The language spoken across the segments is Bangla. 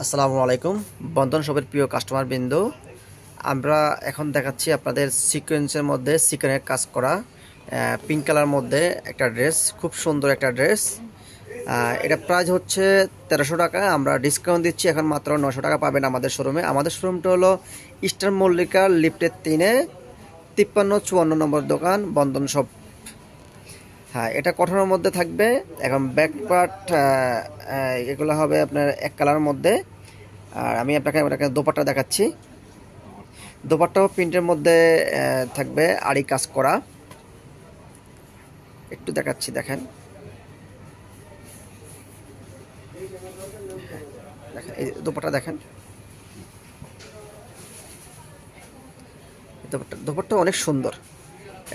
আসসালামু আলাইকুম বন্ধন শপের প্রিয় কাস্টমার বিন্দু, আমরা এখন দেখাচ্ছি আপনাদের সিকোয়েন্সের মধ্যে সিকোয়েন্সের কাজ করা পিঙ্ক কালার মধ্যে একটা ড্রেস, খুব সুন্দর একটা ড্রেস। এটা প্রাইস হচ্ছে 1300 টাকা। আমরা ডিসকাউন্ট দিচ্ছি, এখন মাত্র 900 টাকা পাবেন আমাদের শোরুমে। আমাদের শোরুমটা হলো ইস্টার্ন মল্লিকা লিফটের 3-এ 53-54 নম্বর দোকান, বন্ধন শপ। হ্যাঁ, এটা কটনের মধ্যে থাকবে। এখন ব্যাক পার্ট এগুলো হবে আপনার এক কালারের মধ্যে। আর আমি আপনাকে দোপাট্টা দেখাচ্ছি। দোপাট্টাও প্রিন্টের মধ্যে থাকবে, আড়ি কাজ করা। একটু দেখাচ্ছি, দেখেন দেখেন এই দোপাট্টা দেখেন। দোপাট্টা অনেক সুন্দর,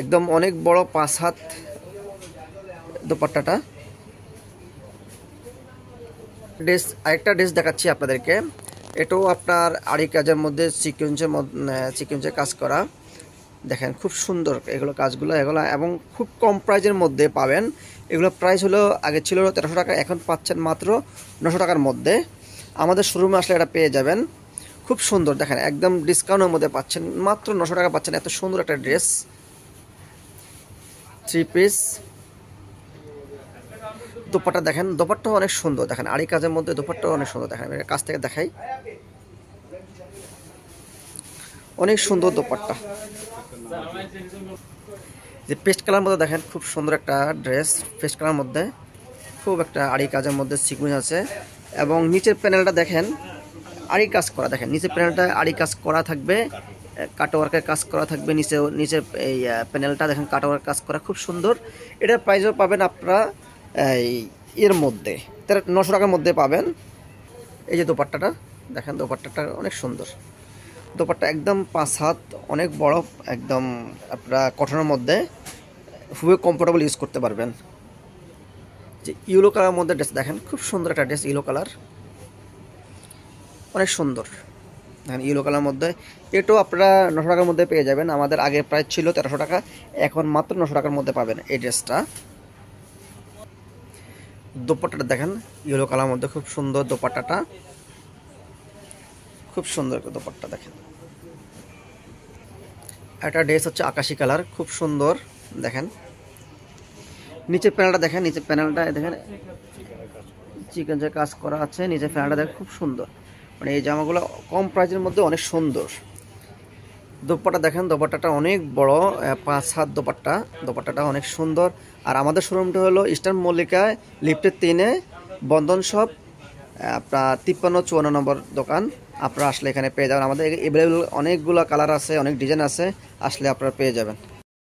একদম অনেক বড় 5 হাত দোপাট্টাটা। আরেকটা ড্রেস দেখাচ্ছি আপনাদেরকে। এটাও আপনার আড়ি কাজের মধ্যে সিকোয়েন্সের কাজ করা। দেখেন খুব সুন্দর এগুলো কাজগুলো, এগুলো এবং খুব কম প্রাইজের মধ্যে পাবেন। এগুলো প্রাইস হলো আগে ছিল 1300 টাকা, এখন পাচ্ছেন মাত্র 900 টাকার মধ্যে। আমাদের শোরুমে আসলে এটা পেয়ে যাবেন। খুব সুন্দর, দেখেন একদম ডিসকাউন্টের মধ্যে পাচ্ছেন, মাত্র 900 টাকা পাচ্ছেন এত সুন্দর একটা ড্রেস। 3 পিস দোপাট্টা দেখেন, দোপাট্টাও অনেক সুন্দর। দেখেন আড়ি কাজের মধ্যে দোপাট্টাও অনেক সুন্দর। দেখেন কাছ থেকে দেখাই, অনেক সুন্দর দোপাট্টা। যে পেস্ট কালার মধ্যে দেখেন, খুব সুন্দর একটা ড্রেস। পেস্ট কালার মধ্যে খুব একটা আড়ি কাজের মধ্যে সিকুয়েন্স আছে। এবং নিচের প্যানেলটা দেখেন আড়ি কাজ করা। দেখেন নিচের প্যানেলটা আড়ি কাজ করা থাকবে, কাটওয়ার্কের কাজ করা থাকবে। নিচের এই প্যানেলটা দেখেন কাটওয়ার্ক কাজ করা, খুব সুন্দর। এটার প্রাইসও পাবেন আপনারা এই এর মধ্যে 900 টাকার মধ্যে পাবেন। এই যে দোপাট্টাটা দেখেন, দোপাট্টাটা অনেক সুন্দর। দোপাট্টা একদম 5 হাত, অনেক বড়, একদম আপনারা কটনের মধ্যে খুবই কমফোর্টেবল ইউজ করতে পারবেন। যে ইয়েলো কালার মধ্যে ড্রেস দেখেন, খুব সুন্দর একটা ড্রেস। ইয়েলো কালার অনেক সুন্দর, দেখেন ইয়েলো কালার মধ্যে। এটাও আপনারা 900 টাকার মধ্যে পেয়ে যাবেন। আমাদের আগে প্রাইস ছিল 1300 টাকা, এখন মাত্র 900 টাকার মধ্যে পাবেন এই ড্রেসটা। দোপাট্টাটা দেখেন ইয়েলো কালার মধ্যে, খুব সুন্দর দোপাট্টাটা, খুব সুন্দর দোপাট্টা দেখেন। একটা ড্রেস হচ্ছে আকাশি কালার, খুব সুন্দর। দেখেন নিচের প্যানেলটা দেখেন, নিচের প্যানেলটা দেখেন চিকেনের কাজ করা আছে। নিচের প্যানেলটা দেখেন খুব সুন্দর। মানে এই জামাগুলো কম প্রাইসের মধ্যে অনেক সুন্দর। দোপাট্টা দেখেন, দোপাট্টাটা অনেক বড়, 5 হাত দোপাট্টা। দোপাট্টাটা অনেক সুন্দর। আর আমাদের শোরুমটা হলো ইস্টার্ন মল্লিকায় লিফটের 3-এ বন্ধন শপ, আপনার 53-54 নম্বর দোকান। আপনারা আসলে এখানে পেয়ে যাবেন। আমাদের এভেলেবেল অনেকগুলো কালার আছে, অনেক ডিজাইন আছে, আসলে আপনারা পেয়ে যাবেন।